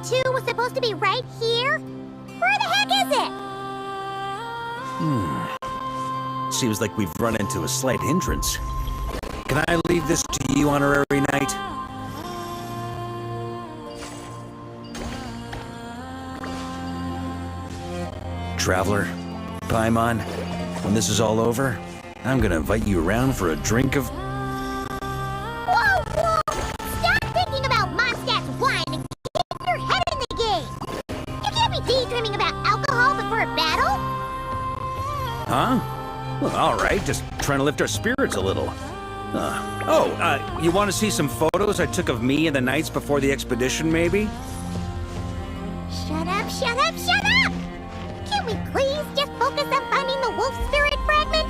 2 was supposed to be right here? Where the heck is it? Seems like we've run into a slight hindrance. Can I leave this to you, Honorary Knight? Traveler, Paimon, when this is all over, I'm gonna invite you around for a drink of... Whoa, whoa! Stop thinking about Mondstadt's wine and keep your head in the game! You can't be daydreaming about alcohol before a battle! Huh? Well, all right, just trying to lift our spirits a little. You want to see some photos I took of me and the knights before the expedition, maybe? Shut up, shut up, shut up! Can't we please just focus on finding the wolf spirit fragment?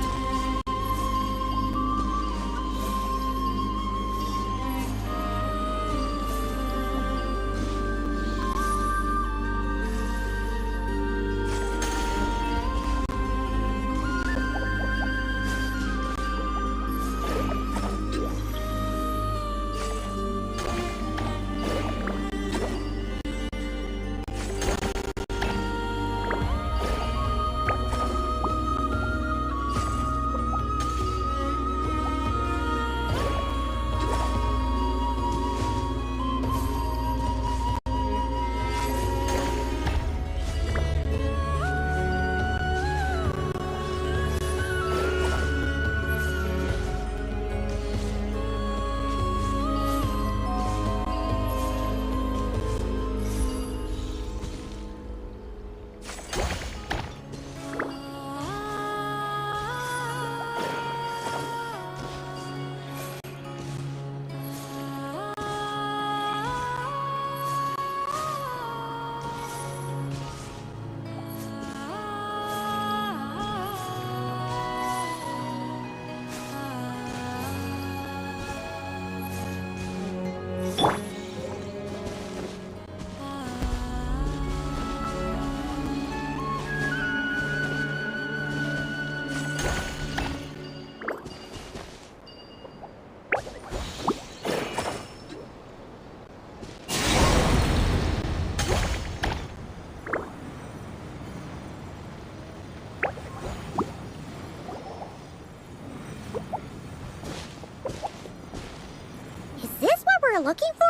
We're looking for?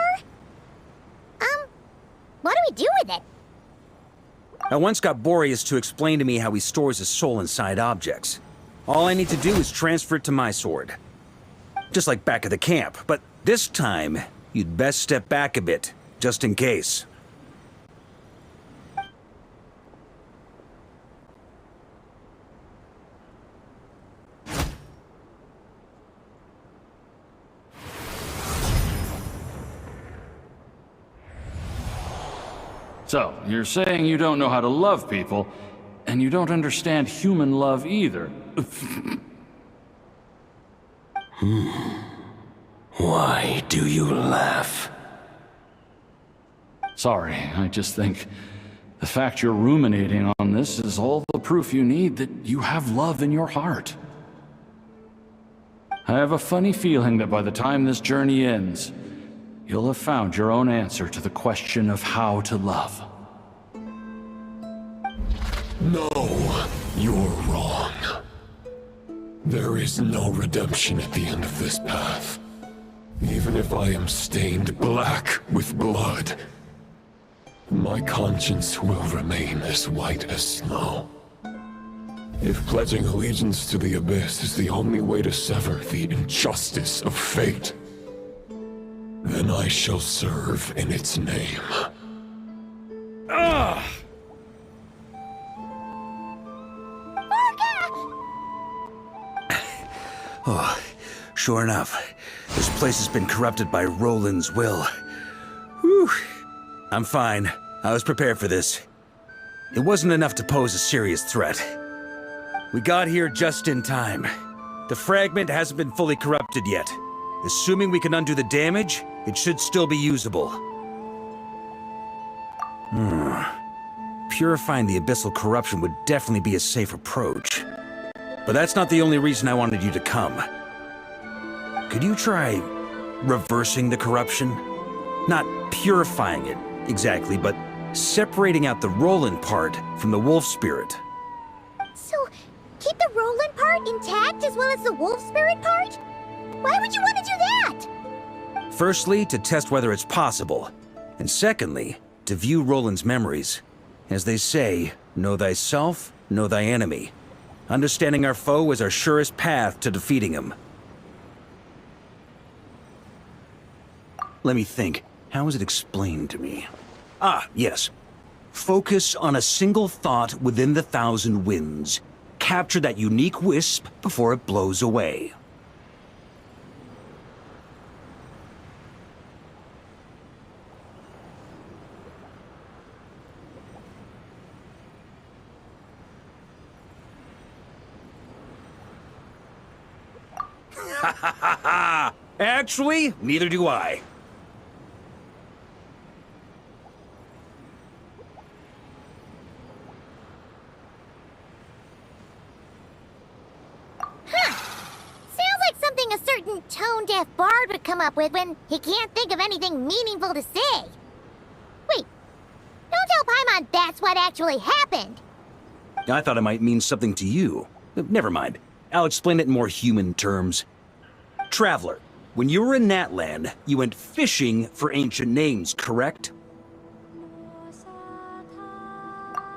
What do we do with it? I once got Boreas to explain to me how he stores his soul inside objects. All I need to do is transfer it to my sword. Just like back at the camp, but this time, you'd best step back a bit, just in case. So, you're saying you don't know how to love people, and you don't understand human love either. Why do you laugh? Sorry, I just think the fact you're ruminating on this is all the proof you need that you have love in your heart. I have a funny feeling that by the time this journey ends, you'll have found your own answer to the question of how to love. No, you're wrong. There is no redemption at the end of this path. Even if I am stained black with blood, my conscience will remain as white as snow. If pledging allegiance to the Abyss is the only way to sever the injustice of fate, then I shall serve in its name. Ugh! Oh, sure enough, this place has been corrupted by Roland's will. Whew. I'm fine. I was prepared for this. It wasn't enough to pose a serious threat. We got here just in time. The fragment hasn't been fully corrupted yet. Assuming we can undo the damage, it should still be usable. Purifying the abyssal corruption would definitely be a safe approach. But that's not the only reason I wanted you to come. Could you try reversing the corruption? Not purifying it, exactly, but separating out the Roland part from the wolf spirit. So, keep the Roland part intact as well as the wolf spirit part? Why would you want to do that? Firstly, to test whether it's possible, and secondly, to view Roland's memories. As they say, know thyself, know thy enemy. Understanding our foe is our surest path to defeating him. Let me think. How was it explained to me? Ah, yes. Focus on a single thought within the 1,000 winds. Capture that unique wisp before it blows away. Ha ha ha ha! Actually, neither do I. A certain tone-deaf bard would come up with when he can't think of anything meaningful to say. Wait, don't tell Paimon that's what actually happened. I thought it might mean something to you. Never mind. I'll explain it in more human terms. Traveler, when you were in Natland, you went fishing for ancient names, correct?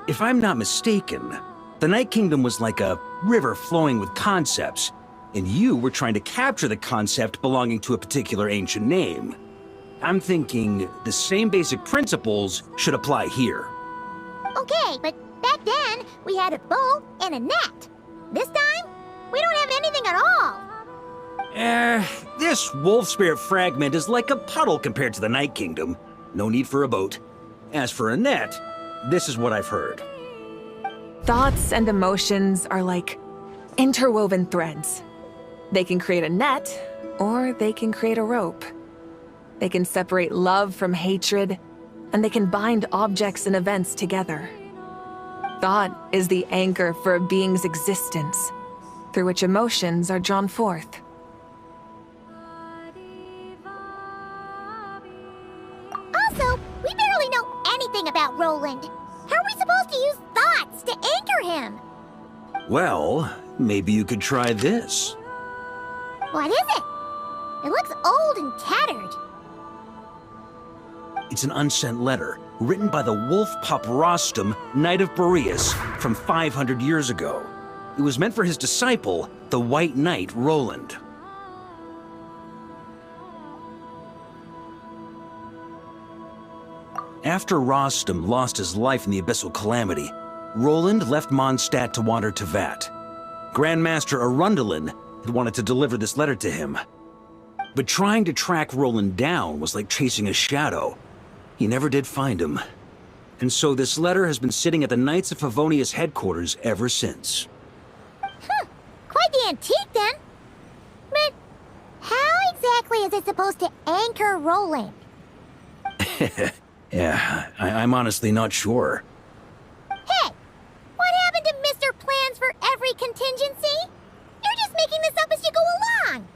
If I'm not mistaken, the Night Kingdom was like a river flowing with concepts, and you were trying to capture the concept belonging to a particular ancient name. I'm thinking the same basic principles should apply here. Okay, but back then, we had a bow and a net. This time, we don't have anything at all. This wolf spirit fragment is like a puddle compared to the Night Kingdom. No need for a boat. As for a net, this is what I've heard. Thoughts and emotions are like interwoven threads. They can create a net, or they can create a rope. They can separate love from hatred, and they can bind objects and events together. Thought is the anchor for a being's existence, through which emotions are drawn forth. Also, we barely know anything about Roland. How are we supposed to use thoughts to anchor him? Well, maybe you could try this. What is it? It looks old and tattered. It's an unsent letter, written by the wolf pup Rostam, Knight of Boreas, from 500 years ago. It was meant for his disciple, the White Knight Roland. After Rostam lost his life in the Abyssal Calamity, Roland left Mondstadt to wander to Vat. Grandmaster Arundelen had wanted to deliver this letter to him. But trying to track Roland down was like chasing a shadow. He never did find him. And so this letter has been sitting at the Knights of Favonius headquarters ever since. Quite the antique then. But how exactly is it supposed to anchor Roland? Yeah, I'm honestly not sure. Hey! What happened to Mr. Plans for every contingency? You're just making this up as you go along!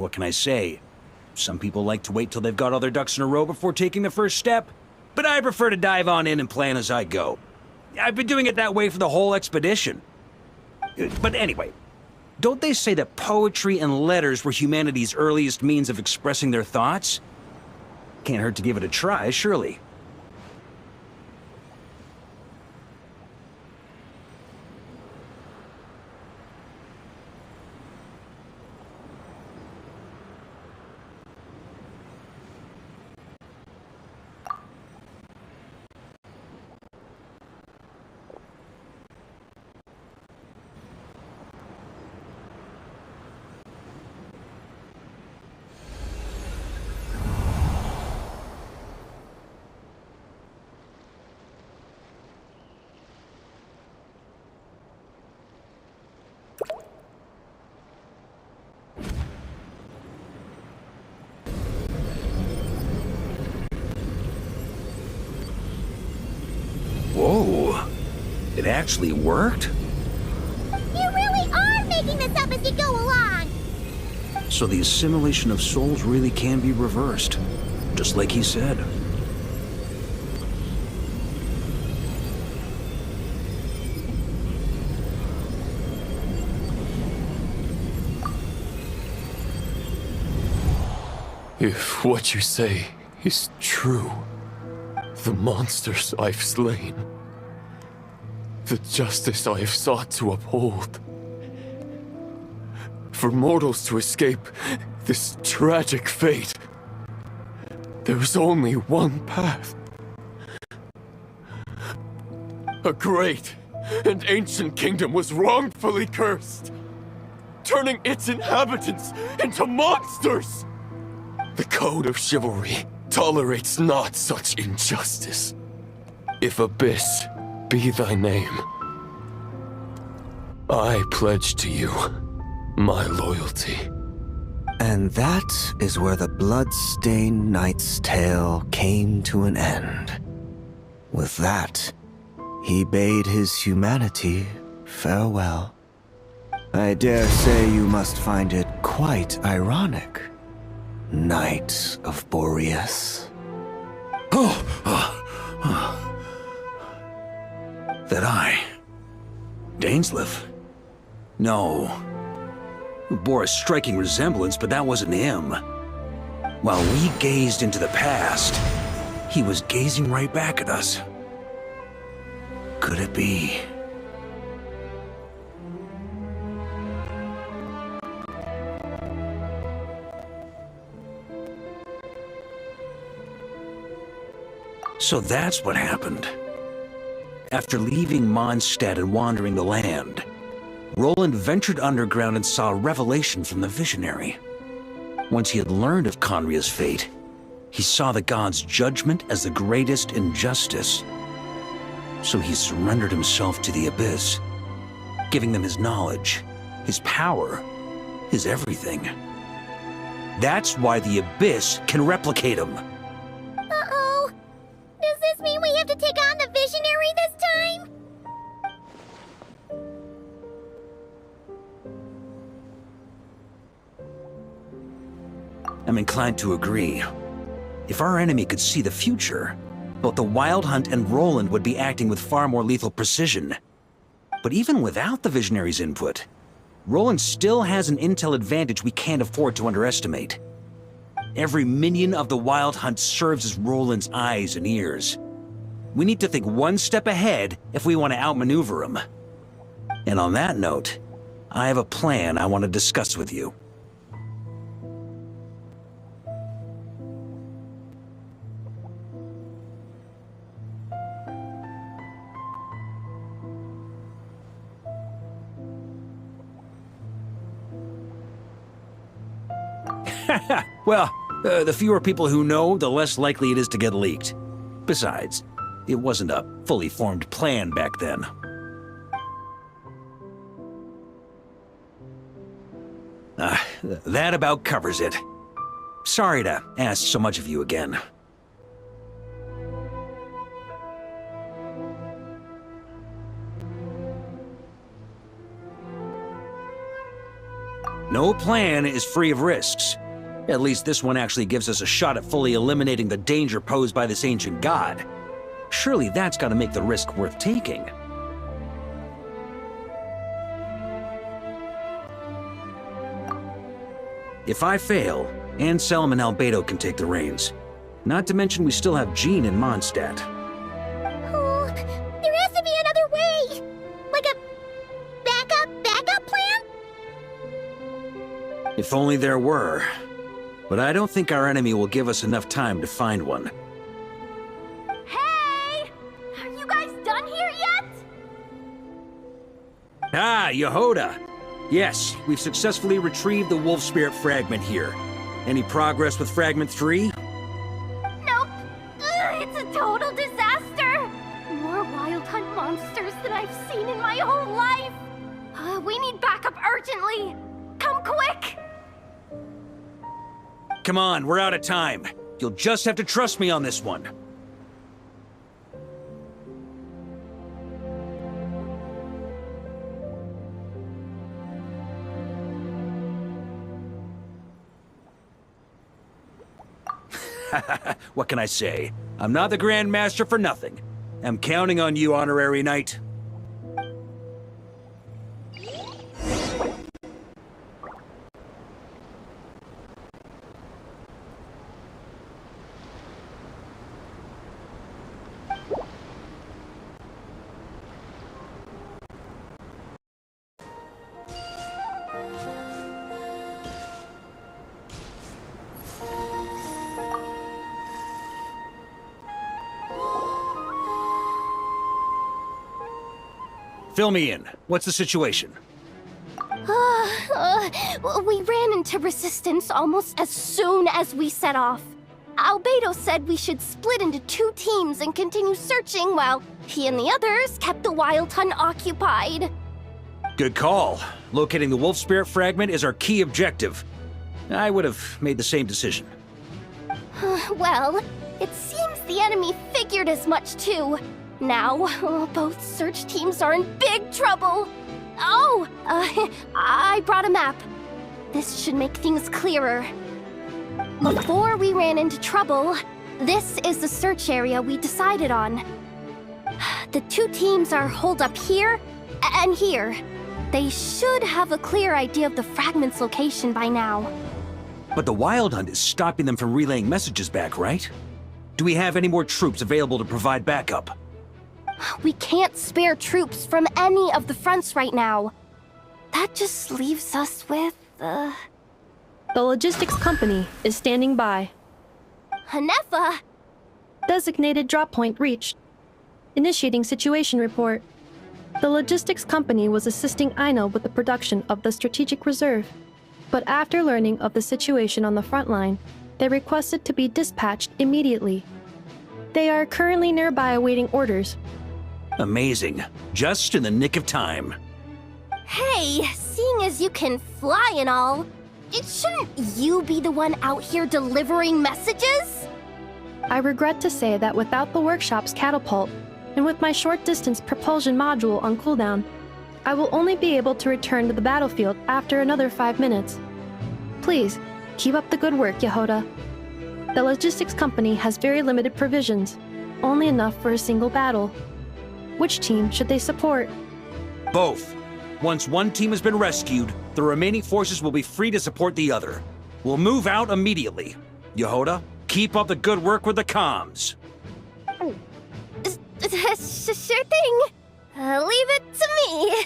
What can I say? Some people like to wait till they've got all their ducks in a row before taking the first step, but I prefer to dive on in and plan as I go. I've been doing it that way for the whole expedition. But anyway, don't they say that poetry and letters were humanity's earliest means of expressing their thoughts? Can't hurt to give it a try, surely. Whoa, it actually worked? You really are making this up as you go along! So the assimilation of souls really can be reversed, just like he said. If what you say is true, the monsters I've slain, the justice I have sought to uphold, for mortals to escape this tragic fate, there's only one path. A great and ancient kingdom was wrongfully cursed, turning its inhabitants into monsters. The code of chivalry tolerates not such injustice. If Abyss be thy name, I pledge to you my loyalty. And that is where the blood-stained knight's tale came to an end. With that, he bade his humanity farewell. I dare say you must find it quite ironic, Knight of Boreas. That I... Dainsleif? No. Bore a striking resemblance, but that wasn't him. While we gazed into the past, he was gazing right back at us. Could it be? So that's what happened. After leaving Mondstadt and wandering the land, Roland ventured underground and saw a revelation from the visionary. Once he had learned of Conria's fate, he saw the gods' judgment as the greatest injustice. So he surrendered himself to the Abyss, giving them his knowledge, his power, his everything. That's why the Abyss can replicate him. Uh-oh. Does this mean we have to take on the Visionary this time? I'm inclined to agree. If our enemy could see the future, both the Wild Hunt and Roland would be acting with far more lethal precision. But even without the Visionary's input, Roland still has an intel advantage we can't afford to underestimate. Every minion of the Wild Hunt serves as Roland's eyes and ears. We need to think one step ahead if we want to outmaneuver him. And on that note, I have a plan I want to discuss with you. Well, the fewer people who know, the less likely it is to get leaked. Besides, it wasn't a fully formed plan back then. That about covers it. Sorry to ask so much of you again. No plan is free of risks. At least this one actually gives us a shot at fully eliminating the danger posed by this ancient god. Surely that's got to make the risk worth taking. If I fail, Anselm and Albedo can take the reins. Not to mention we still have Jean in Mondstadt. Oh, there has to be another way! Like a backup plan? If only there were. But I don't think our enemy will give us enough time to find one. Hey! Are you guys done here yet? Ah, Yehoda! Yes, we've successfully retrieved the Wolf Spirit fragment here. Any progress with Fragment 3? Nope. It's a total disaster. More Wild Hunt monsters than I've seen in my whole life. We need backup urgently. Come quick! Come on, we're out of time. You'll just have to trust me on this one. What can I say? I'm not the Grand Master for nothing. I'm counting on you, Honorary Knight. Fill me in. What's the situation? We ran into resistance almost as soon as we set off. Albedo said we should split into 2 teams and continue searching while he and the others kept the Wild Hunt occupied. Good call. Locating the Wolf Spirit fragment is our key objective. I would have made the same decision. Well, it seems the enemy figured as much too. Now, both search teams are in big trouble. Oh, I brought a map. This should make things clearer. Before we ran into trouble, this is the search area we decided on. The 2 teams are holed up here and here. They should have a clear idea of the fragment's location by now. But the Wild Hunt is stopping them from relaying messages back, right? Do we have any more troops available to provide backup? We can't spare troops from any of the fronts right now. That just leaves us with, The logistics company is standing by. Hanefa! Designated drop point reached. Initiating situation report. The logistics company was assisting Aino with the production of the strategic reserve. But after learning of the situation on the front line, they requested to be dispatched immediately. They are currently nearby awaiting orders. Amazing. Just in the nick of time. Hey, seeing as you can fly and all, shouldn't you be the one out here delivering messages? I regret to say that without the workshop's catapult, and with my short-distance propulsion module on cooldown, I will only be able to return to the battlefield after another 5 minutes. Please, keep up the good work, Yehoda. The logistics company has very limited provisions, only enough for a single battle. Which team should they support? Both. Once one team has been rescued, the remaining forces will be free to support the other. We'll move out immediately. Yehoda, keep up the good work with the comms. Sure thing. Leave it to me.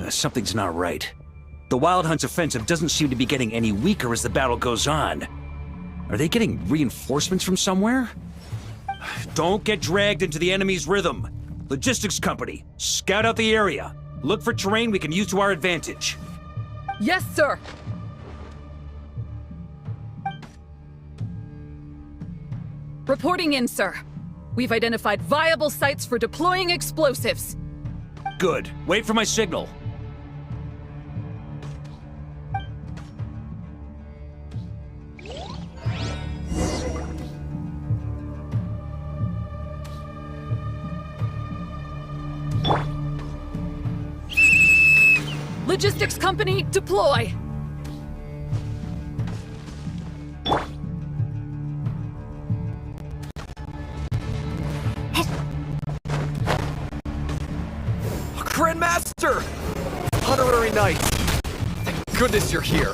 Something's not right. The Wild Hunt's offensive doesn't seem to be getting any weaker as the battle goes on. Are they getting reinforcements from somewhere? Don't get dragged into the enemy's rhythm. Logistics company, scout out the area. Look for terrain we can use to our advantage. Yes, sir! Reporting in, sir. We've identified viable sites for deploying explosives. Good. Wait for my signal. Logistics company, deploy! Grandmaster! Honorary Knight! Thank goodness you're here.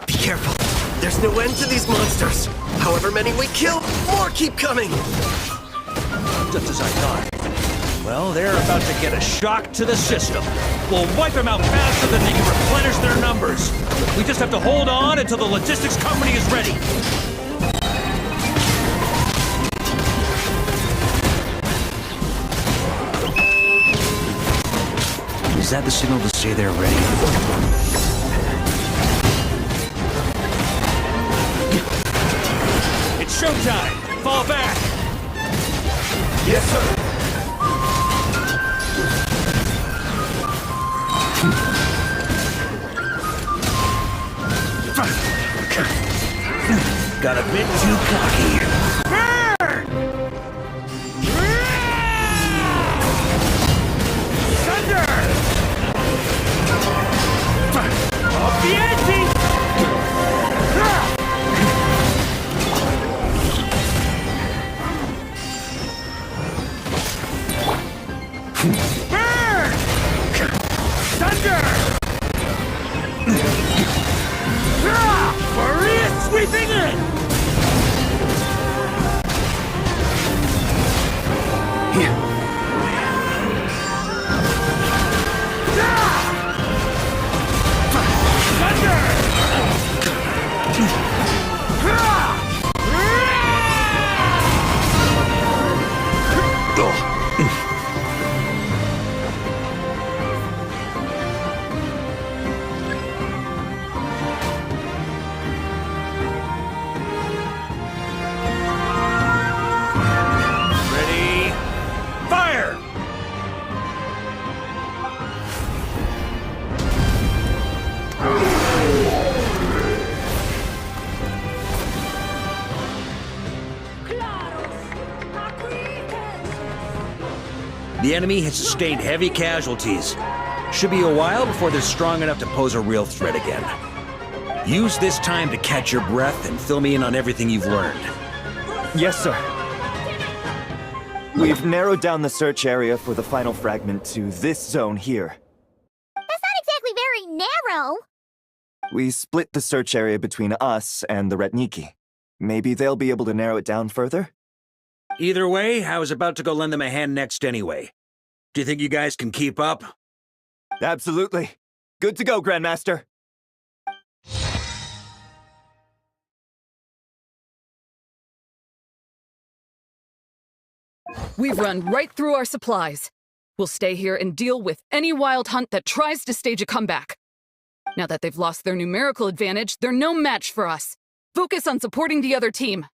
Be careful. There's no end to these monsters. However many we kill, more keep coming! Just as I thought. Well, they're about to get a shock to the system. We'll wipe them out faster than they can replenish their numbers. We just have to hold on until the logistics company is ready. that the signal to say they're ready? It's showtime! Fall back! Yes, sir. Got a bit too cocky. Thunder! Off the ante! Burn! Thunder! Maria sweeping in! Here. Thunder! Ready? Fire! The enemy has sustained heavy casualties. Should be a while before they're strong enough to pose a real threat again. Use this time to catch your breath and fill me in on everything you've learned. Yes, sir. We've narrowed down the search area for the final fragment to this zone here. That's not exactly very narrow. We split the search area between us and the Retniki. Maybe they'll be able to narrow it down further? Either way, I was about to go lend them a hand next anyway. Do you think you guys can keep up? Absolutely. Good to go, Grandmaster. We've run right through our supplies. We'll stay here and deal with any wild hunt that tries to stage a comeback. Now that they've lost their numerical advantage, they're no match for us. Focus on supporting the other team.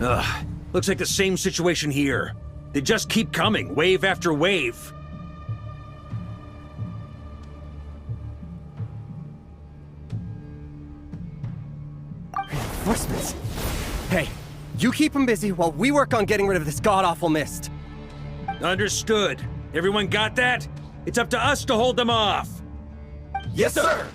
Ugh, looks like the same situation here. They just keep coming, wave after wave. Reinforcements? Hey, you keep them busy while we work on getting rid of this god-awful mist. Understood. Everyone got that? It's up to us to hold them off. Yes, sir!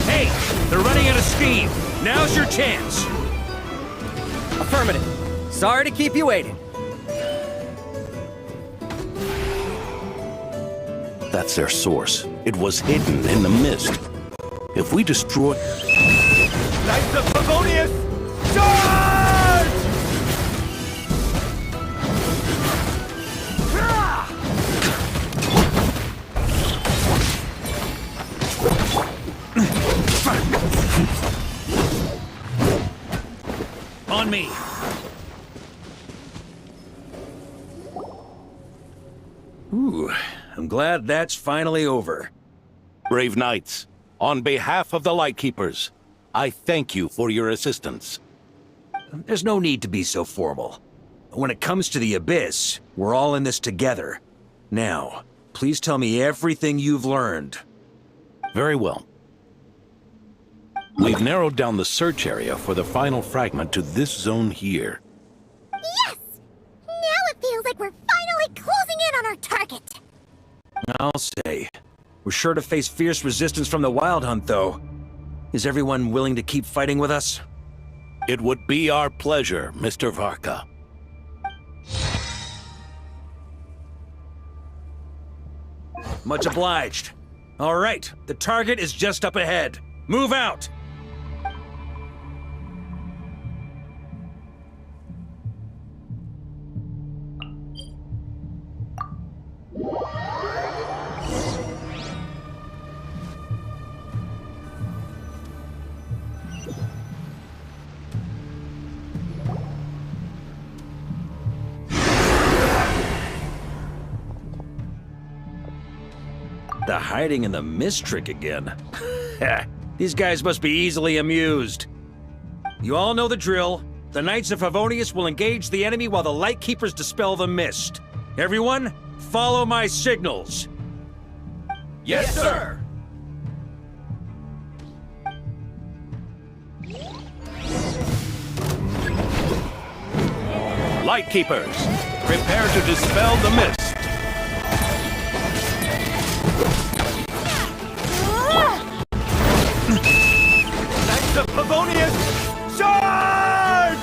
Hey, they're running out of steam. Now's your chance. Affirmative. Sorry to keep you waiting. That's their source. It was hidden in the mist. If we destroy... Knights of Favonius, charge! On me. I'm glad that's finally over. Brave knights, on behalf of the Lightkeepers, I thank you for your assistance. There's no need to be so formal. When it comes to the Abyss, we're all in this together. Now, please tell me everything you've learned. Very well. We've narrowed down the search area for the final fragment to this zone here. Yes! Now it feels like we're finally closing in on our target. I'll say. We're sure to face fierce resistance from the Wild Hunt, though. Is everyone willing to keep fighting with us? It would be our pleasure, Mr. Varka. Much obliged. All right, the target is just up ahead. Move out! The hiding in the mist trick again. These guys must be easily amused. You all know the drill. The Knights of Favonius will engage the enemy while the Lightkeepers dispel the mist. Everyone, follow my signals. Yes, sir! Lightkeepers, prepare to dispel the mist. Knights of Favonius, charge!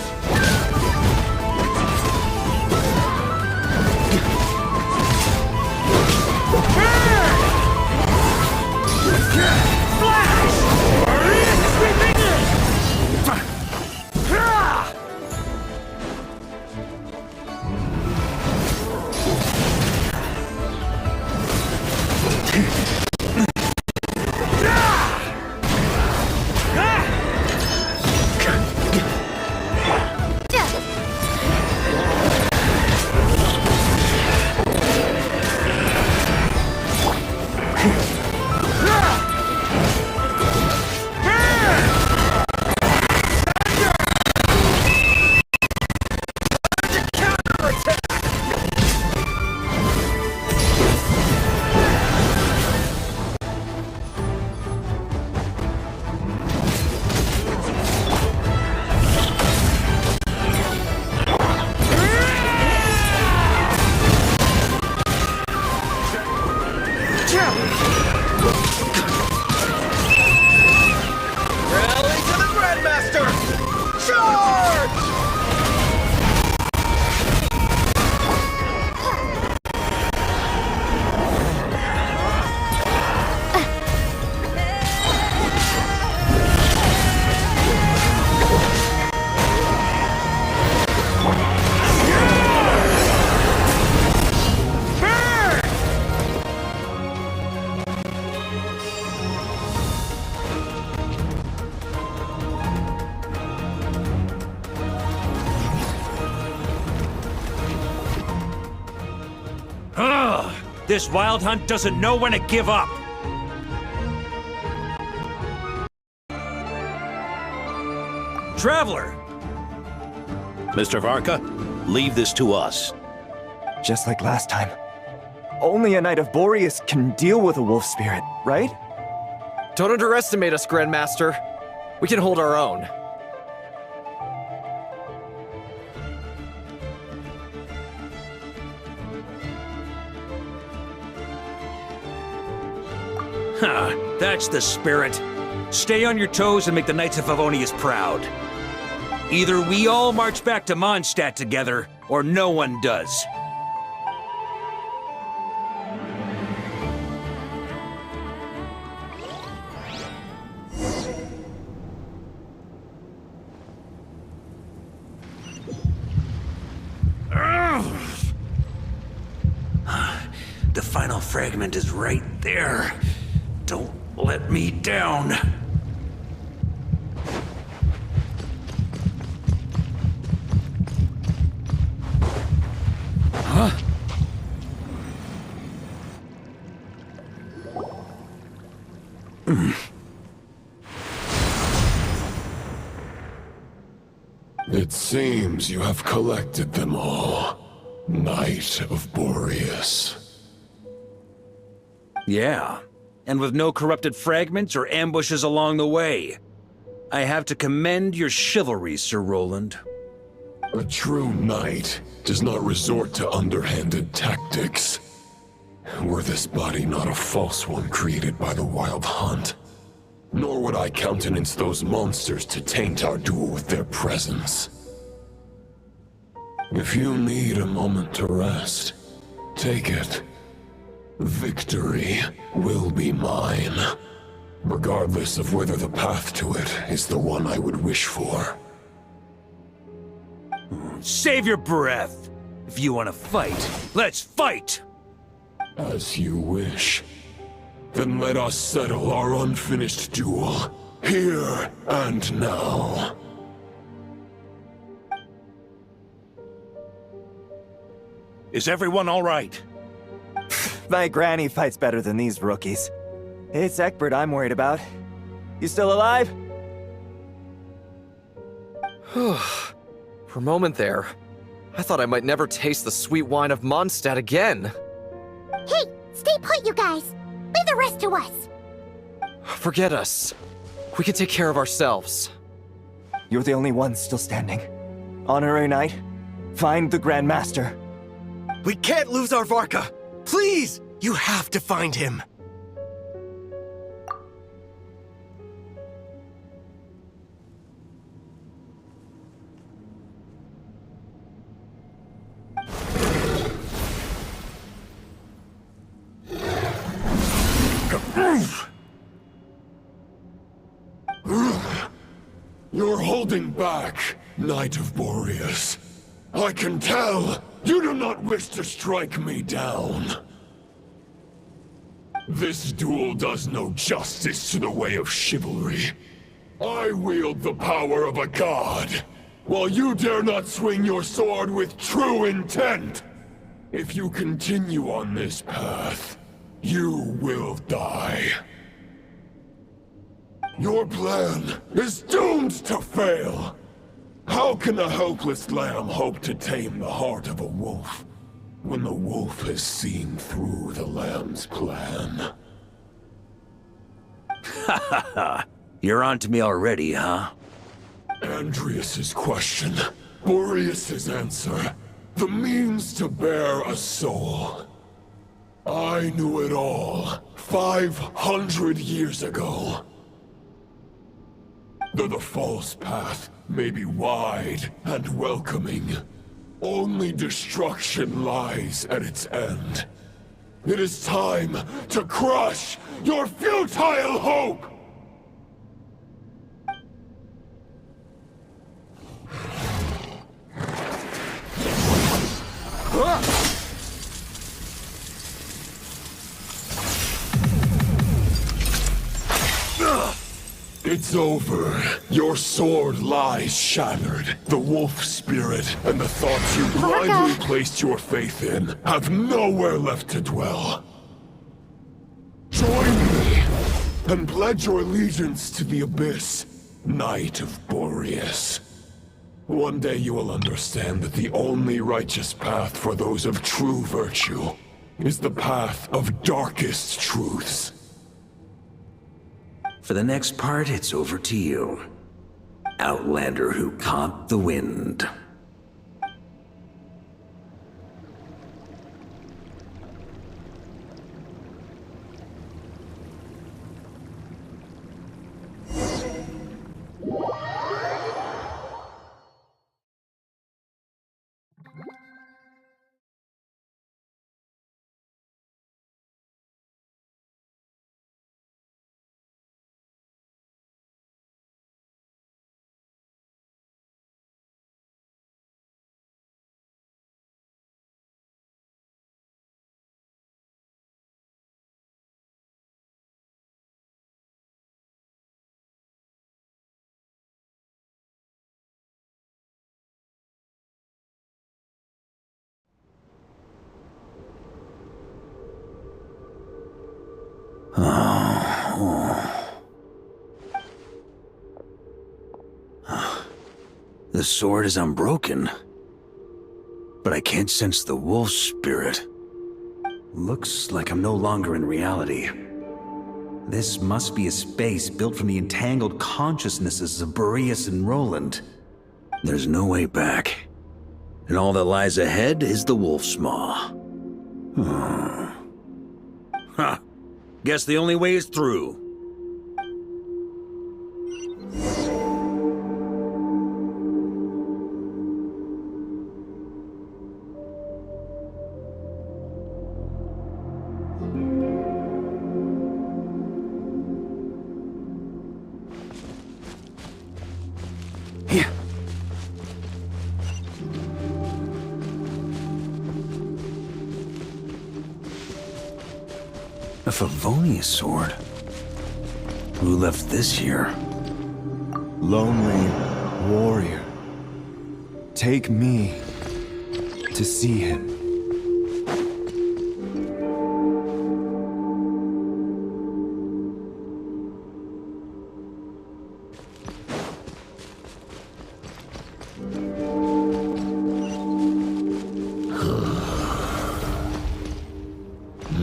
This Wild Hunt doesn't know when to give up. Traveler! Mr. Varka, leave this to us. Just like last time. Only a Knight of Boreas can deal with a wolf spirit, right? Don't underestimate us, Grandmaster. We can hold our own. Huh, that's the spirit. Stay on your toes and make the Knights of Favonius proud. Either we all march back to Mondstadt together, or no one does. The final fragment is right there. Don't let me down. Huh? It seems you have collected them all, Knight of Boreas. Yeah, and with no corrupted fragments or ambushes along the way. I have to commend your chivalry, Sir Roland. A true knight does not resort to underhanded tactics. Were this body not a false one created by the Wild Hunt, nor would I countenance those monsters to taint our duel with their presence. If you need a moment to rest, take it. Victory will be mine, regardless of whether the path to it is the one I would wish for. Save your breath! If you want to fight, let's fight! As you wish. Then let us settle our unfinished duel, here and now. Is everyone all right? My granny fights better than these rookies. It's Egbert I'm worried about. You still alive? For a moment there, I thought I might never taste the sweet wine of Mondstadt again. Hey, stay put, you guys. Leave the rest to us. Forget us. We can take care of ourselves. You're the only one still standing. Honorary Knight, find the Grand Master. We can't lose our Varka! Please! You have to find him! You're holding back, Knight of Boreas. I can tell you do not wish to strike me down. This duel does no justice to the way of chivalry. I wield the power of a god, while you dare not swing your sword with true intent. If you continue on this path, you will die. Your plan is doomed to fail. How can a helpless lamb hope to tame the heart of a wolf, when the wolf has seen through the lamb's plan? Ha ha ha! You're on to me already, huh? Andreas's question, Boreas's answer, the means to bear a soul. I knew it all 500 years ago. Though the false path may be wide and welcoming, only destruction lies at its end. It is time to crush your futile hope! It's over. Your sword lies shattered. The wolf spirit and the thoughts you blindly placed your faith in have nowhere left to dwell. Join me and pledge your allegiance to the abyss, Knight of Boreas. One day you will understand that the only righteous path for those of true virtue is the path of darkest truths. For the next part, it's over to you. Outlander who caught the wind. Oh. The sword is unbroken, but I can't sense the wolf spirit. Looks like I'm no longer in reality. This must be a space built from the entangled consciousnesses of Boreas and Roland. There's no way back. And all that lies ahead is the wolf's maw. Huh. Guess the only way is through. Here. A Favonius sword? Who left this here? Lonely warrior. Take me to see him.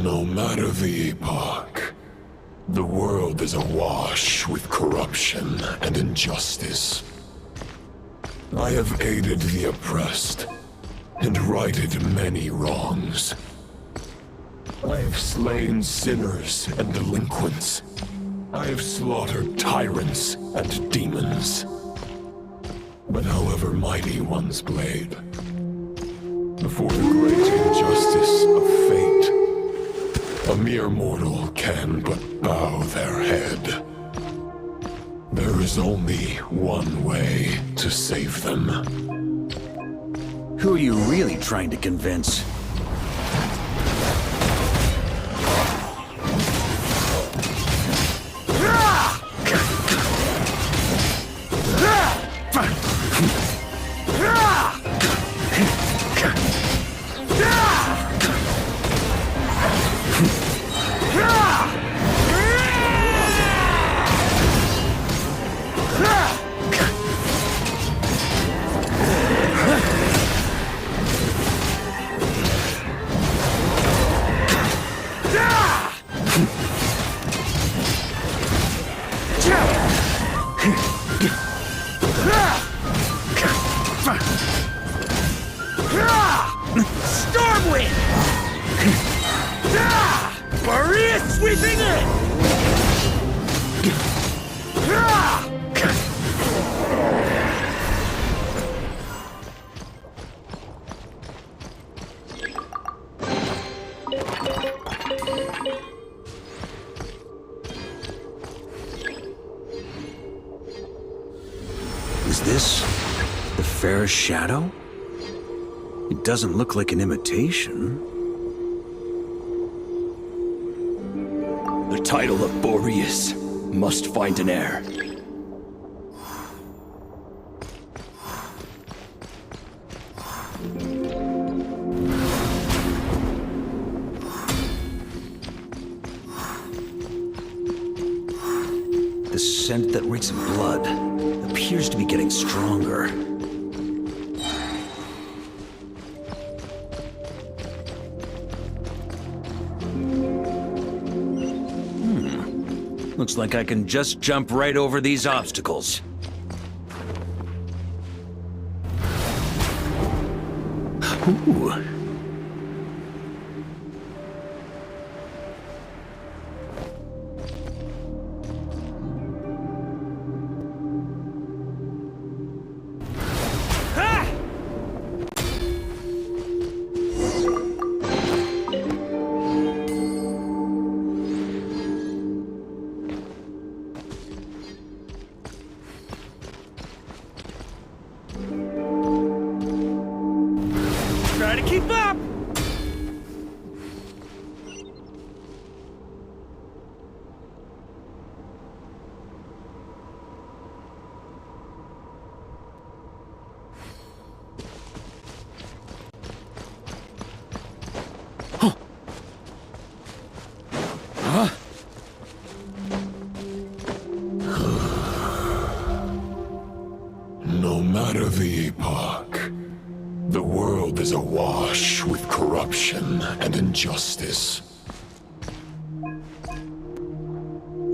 No matter the epoch, the world is awash with corruption and injustice. I have aided the oppressed and righted many wrongs. I have slain sinners and delinquents. I have slaughtered tyrants and demons. But however mighty one's blade, before the great injustice of fate, a mere mortal can but bow their head. There is only one way to save them. Who are you really trying to convince? Stormwind! Boreas sweeping in! Is this the fairest shadow? It doesn't look like an imitation. The title of Boreas must find an heir. The scent that reeks of blood appears to be getting stronger. Looks like I can just jump right over these obstacles. Ooh. Try to keep up! No matter the is awash with corruption and injustice.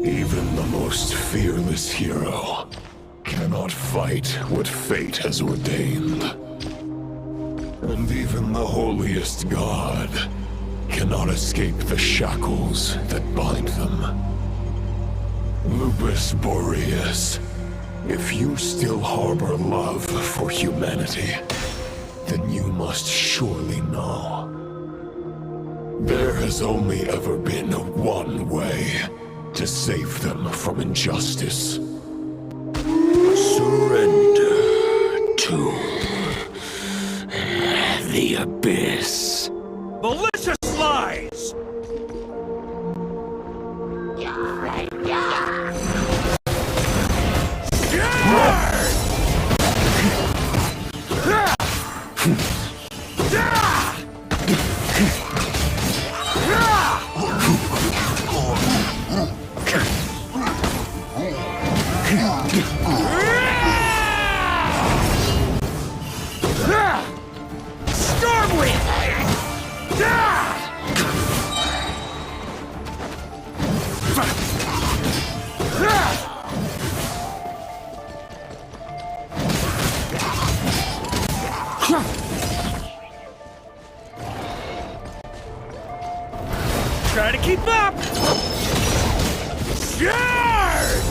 Even the most fearless hero cannot fight what fate has ordained. And even the holiest god cannot escape the shackles that bind them. Lupus Boreas, if you still harbor love for humanity, then you must surely know. There has only ever been one way to save them from injustice. Surrender to the abyss. Malicious lies! Try to keep up! Charge!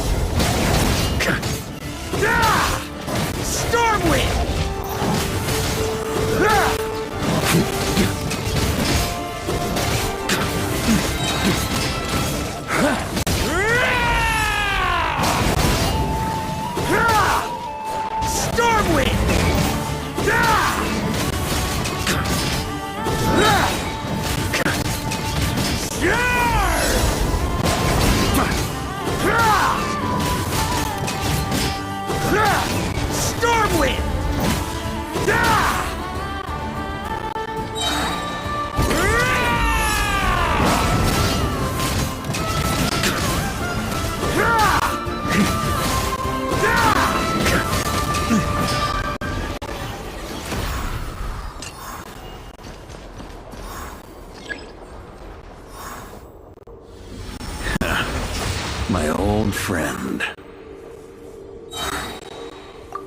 Stormwind! My old friend.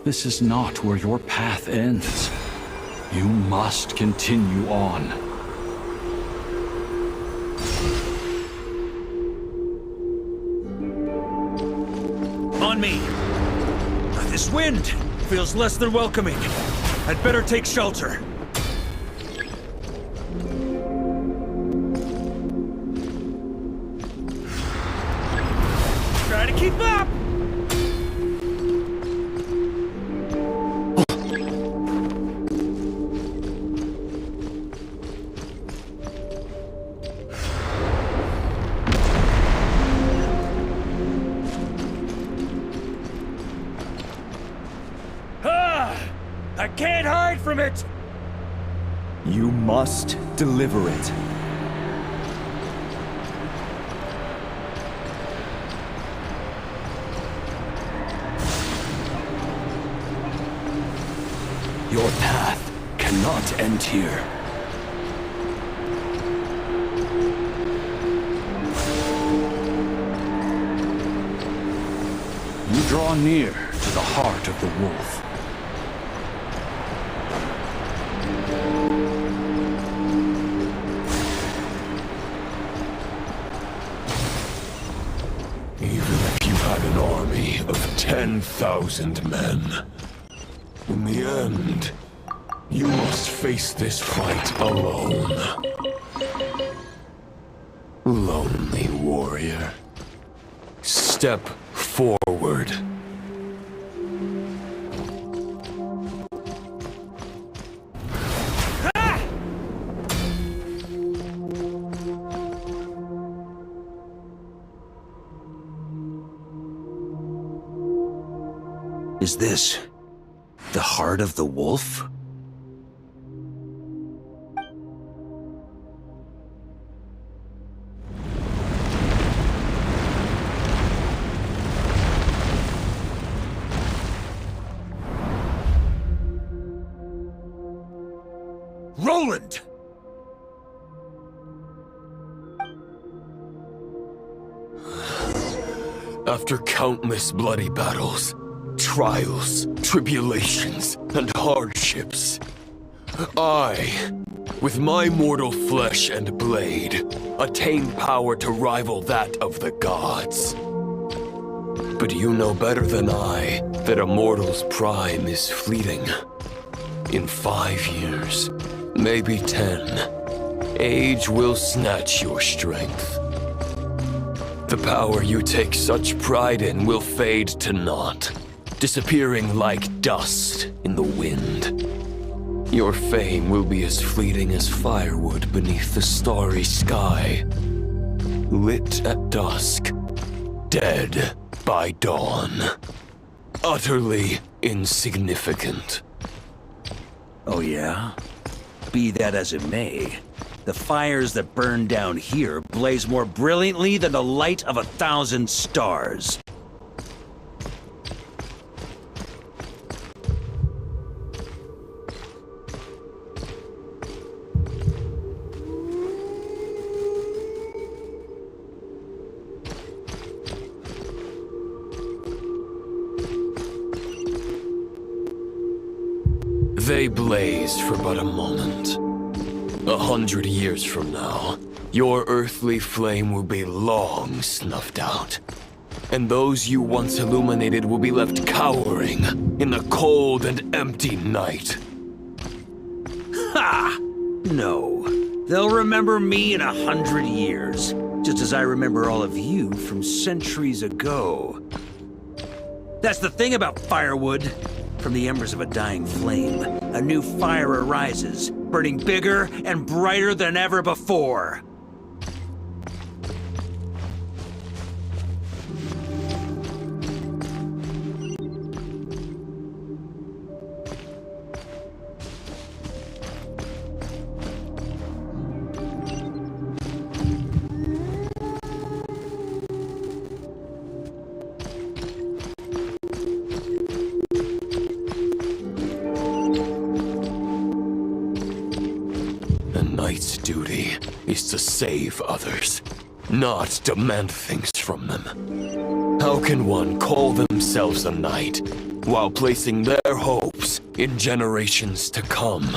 This is not where your path ends. You must continue on. On me! This wind feels less than welcoming. I'd better take shelter. Try to keep up! I can't hide from it! You must deliver it. Your path cannot end here. You draw near to the heart of the wolf. Even if you had an army of 10,000 men, in the end, you must face this fight alone. Lonely warrior, step forward. Is this the heart of the wolf? Roland! After countless bloody battles, trials, tribulations, and hardships, I, with my mortal flesh and blade, attained power to rival that of the gods. But you know better than I that a mortal's prime is fleeting. In 5 years, maybe 10, age will snatch your strength. The power you take such pride in will fade to naught, disappearing like dust in the wind. Your fame will be as fleeting as firewood beneath the starry sky, lit at dusk, dead by dawn, utterly insignificant. Oh yeah? Be that as it may, the fires that burn down here blaze more brilliantly than the light of 1,000 stars. They blaze for but a moment. 100 years from now, your earthly flame will be long snuffed out. And those you once illuminated will be left cowering in the cold and empty night. Ha! No. They'll remember me in 100 years, just as I remember all of you from centuries ago. That's the thing about firewood. From the embers of a dying flame, a new fire arises, burning bigger and brighter than ever before. Knight's duty is to save others, not demand things from them. How can one call themselves a knight while placing their hopes in generations to come?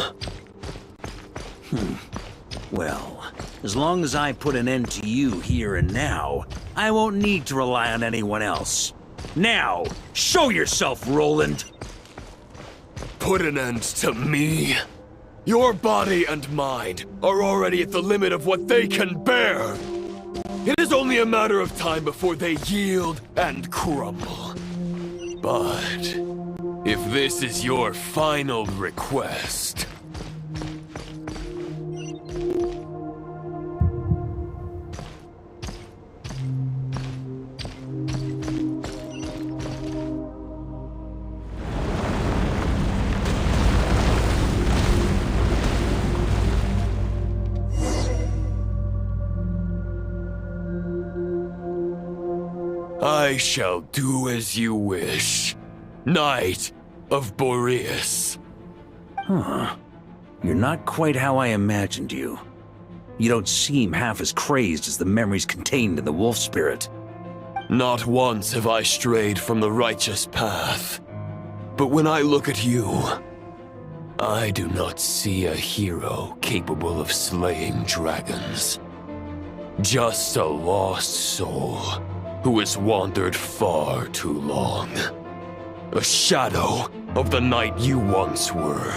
Well, as long as I put an end to you here and now, I won't need to rely on anyone else. Now, show yourself, Roland! Put an end to me? Your body and mind are already at the limit of what they can bear. It is only a matter of time before they yield and crumble. But if this is your final request... I shall do as you wish, Knight of Boreas. Huh. You're not quite how I imagined you. You don't seem half as crazed as the memories contained in the wolf spirit. Not once have I strayed from the righteous path. But when I look at you, I do not see a hero capable of slaying dragons. Just a lost soul who has wandered far too long. A shadow of the knight you once were.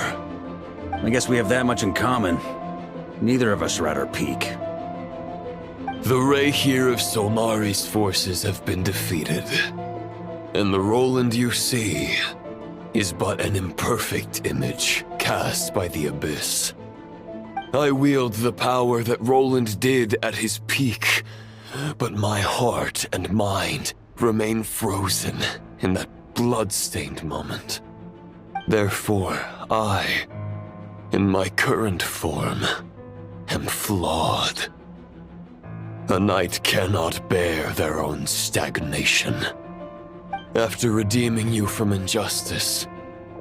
I guess we have that much in common. Neither of us are at our peak. The Rayhir of Solmari's forces have been defeated. And the Roland you see is but an imperfect image cast by the Abyss. I wield the power that Roland did at his peak, but my heart and mind remain frozen in that blood-stained moment. Therefore, I, in my current form, am flawed. A knight cannot bear their own stagnation. After redeeming you from injustice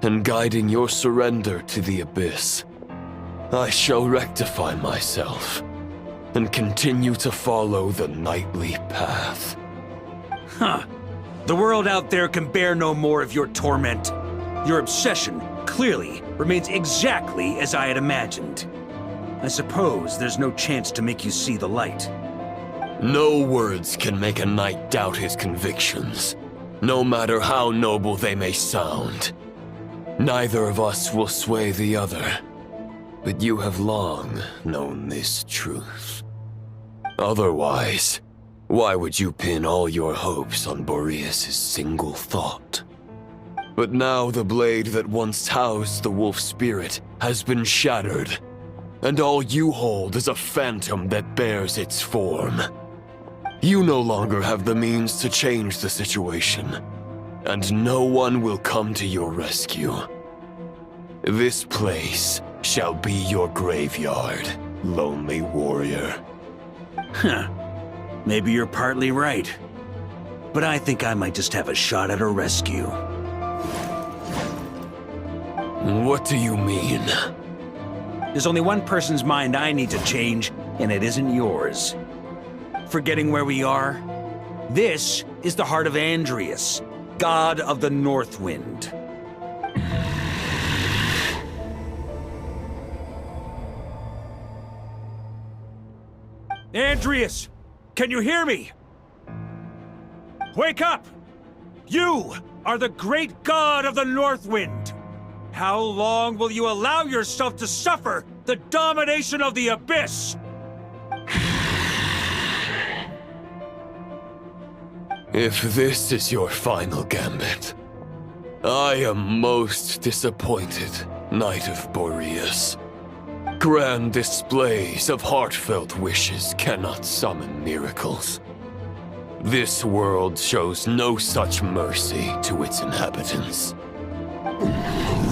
and guiding your surrender to the Abyss, I shall rectify myself and continue to follow the nightly path. Huh. The world out there can bear no more of your torment. Your obsession, clearly, remains exactly as I had imagined. I suppose there's no chance to make you see the light. No words can make a knight doubt his convictions, no matter how noble they may sound. Neither of us will sway the other, but you have long known this truth. Otherwise, why would you pin all your hopes on Boreas' single thought? But now the blade that once housed the wolf spirit has been shattered, and all you hold is a phantom that bears its form. You no longer have the means to change the situation, and no one will come to your rescue. This place shall be your graveyard, lonely warrior. Huh. Maybe you're partly right. But I think I might just have a shot at a rescue. What do you mean? There's only one person's mind I need to change, and it isn't yours. Forgetting where we are? This is the heart of Andreas, god of the North Wind. Andreas! Can you hear me? Wake up! You are the great god of the North Wind! How long will you allow yourself to suffer the domination of the Abyss? If this is your final gambit, I am most disappointed, Knight of Boreas. Grand displays of heartfelt wishes cannot summon miracles. This world shows no such mercy to its inhabitants.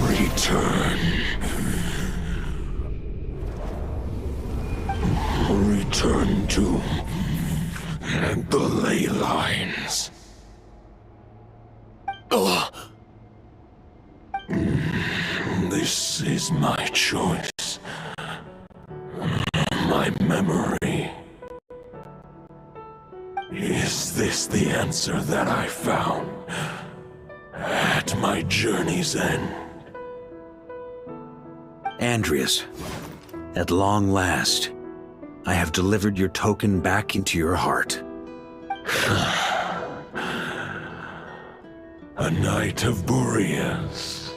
Return. Return to the ley lines. This is my choice. My memory. Is this the answer that I found at my journey's end? Andreas, at long last, I have delivered your token back into your heart. A Knight of Boreas.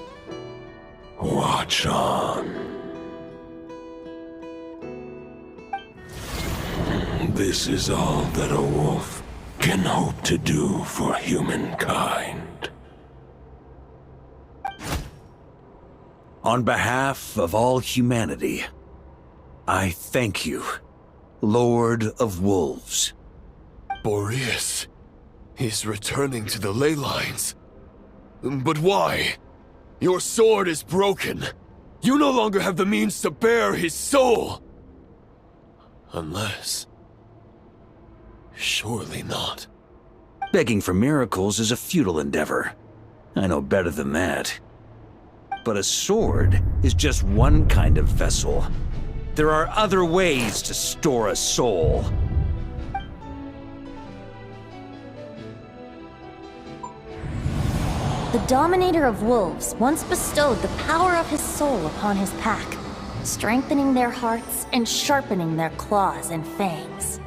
Watch on. This is all that a wolf can hope to do for humankind. On behalf of all humanity, I thank you, Lord of Wolves. Boreas is returning to the ley lines. But why? Your sword is broken. You no longer have the means to bear his soul. Unless... surely not. Begging for miracles is a futile endeavor. I know better than that. But a sword is just one kind of vessel. There are other ways to store a soul. The Dominator of Wolves once bestowed the power of his soul upon his pack, strengthening their hearts and sharpening their claws and fangs.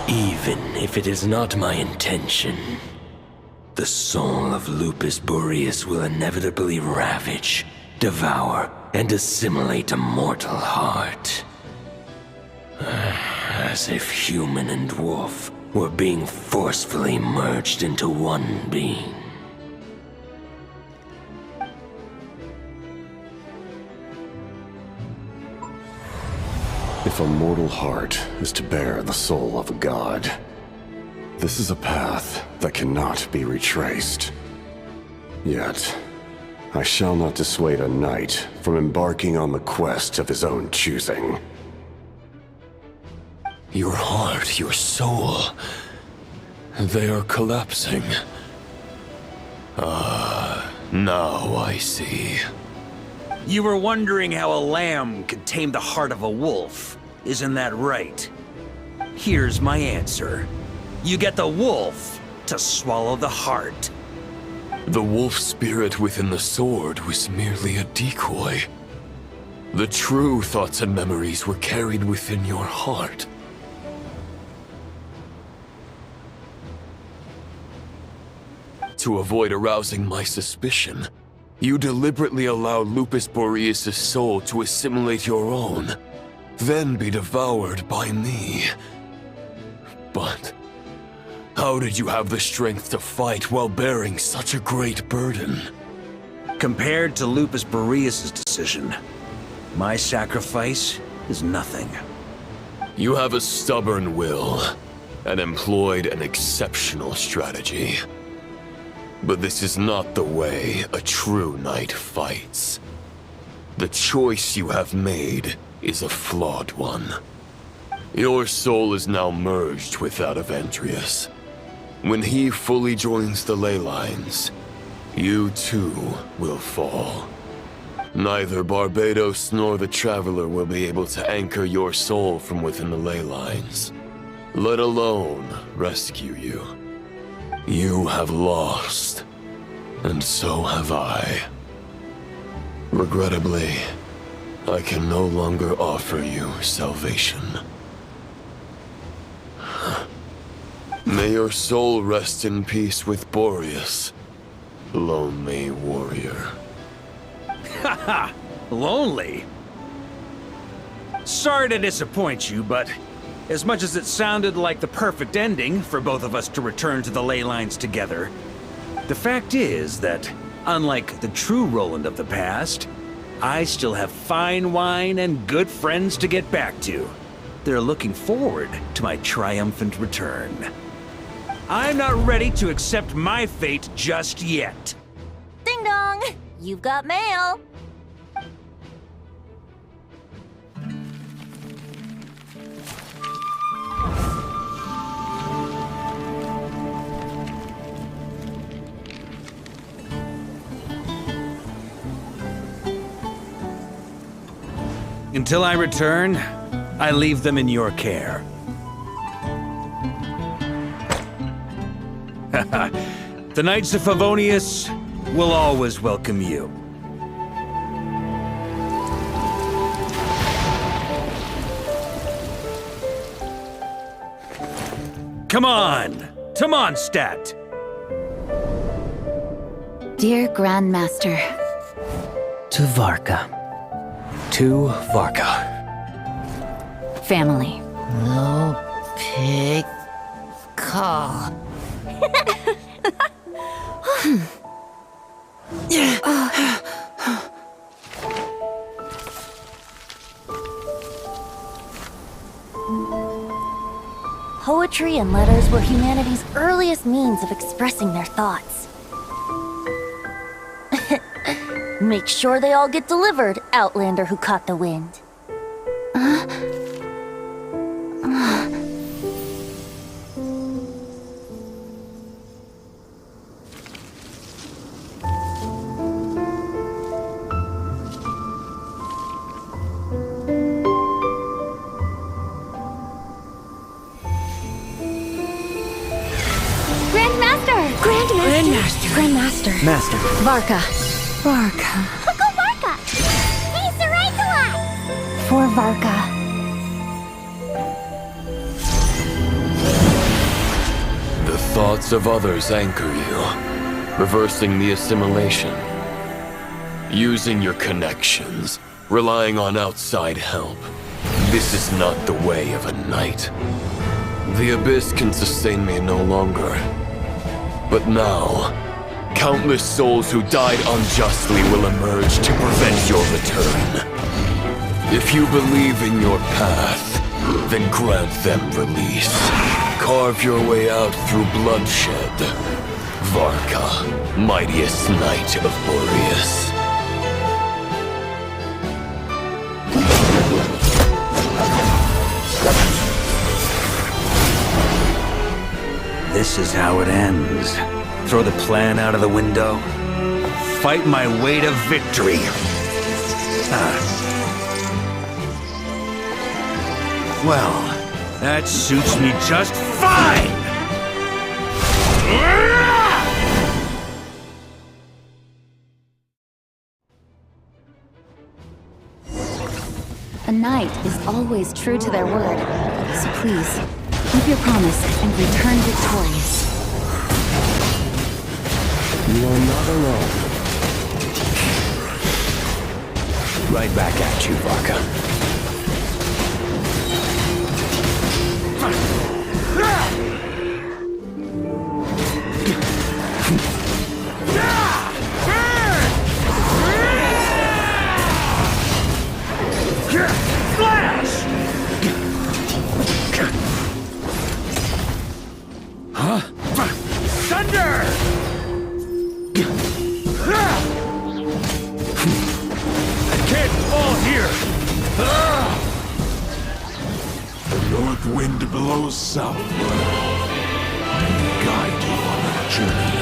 Even if it is not my intention, the soul of Lupus Boreas will inevitably ravage, devour, and assimilate a mortal heart. As if human and wolf were being forcefully merged into one being. If a mortal heart is to bear the soul of a god, this is a path that cannot be retraced. Yet, I shall not dissuade a knight from embarking on the quest of his own choosing. Your heart, your soul, they are collapsing. Now I see. You were wondering how a lamb could tame the heart of a wolf, isn't that right? Here's my answer. You get the wolf to swallow the heart. The wolf spirit within the sword was merely a decoy. The true thoughts and memories were carried within your heart. To avoid arousing my suspicion, you deliberately allowed Lupus Boreas' soul to assimilate your own, then be devoured by me. But how did you have the strength to fight while bearing such a great burden? Compared to Lupus Boreas' decision, my sacrifice is nothing. You have a stubborn will and employed an exceptional strategy. But this is not the way a true knight fights. The choice you have made is a flawed one. Your soul is now merged with that of Andreas. When he fully joins the ley lines, you too will fall. Neither Barbados nor the Traveler will be able to anchor your soul from within the ley lines, let alone rescue you. You have lost, and so have I. Regrettably, I can no longer offer you salvation. May your soul rest in peace with Boreas, lonely warrior. Haha, lonely? Sorry to disappoint you, but as much as it sounded like the perfect ending for both of us to return to the ley lines together, the fact is that, unlike the true Roland of the past, I still have fine wine and good friends to get back to. They're looking forward to my triumphant return. I'm not ready to accept my fate just yet. Ding dong! You've got mail! Until I return, I leave them in your care. The Knights of Favonius will always welcome you. Come on, to Mondstadt! Dear Grandmaster. To Varka. To Varka. Family. No pig call. Poetry and letters were humanity's earliest means of expressing their thoughts. Make sure they all get delivered, Outlander who caught the wind. Grandmaster. Master. Varka. Uncle Varka! He's the right to us! For Varka. The thoughts of others anchor you, reversing the assimilation. Using your connections, relying on outside help. This is not the way of a knight. The Abyss can sustain me no longer. But now, countless souls who died unjustly will emerge to prevent your return. If you believe in your path, then grant them release. Carve your way out through bloodshed. Varka, mightiest knight of Boreas. This is how it ends. Throw the plan out of the window? Fight my way to victory? Well, that suits me just fine! A knight is always true to their word, so please, keep your promise and return victorious. You are not alone. Right back at you, Varka. Flash! Huh? Thunder! I can't fall here! The north wind blows southward and guide you on a journey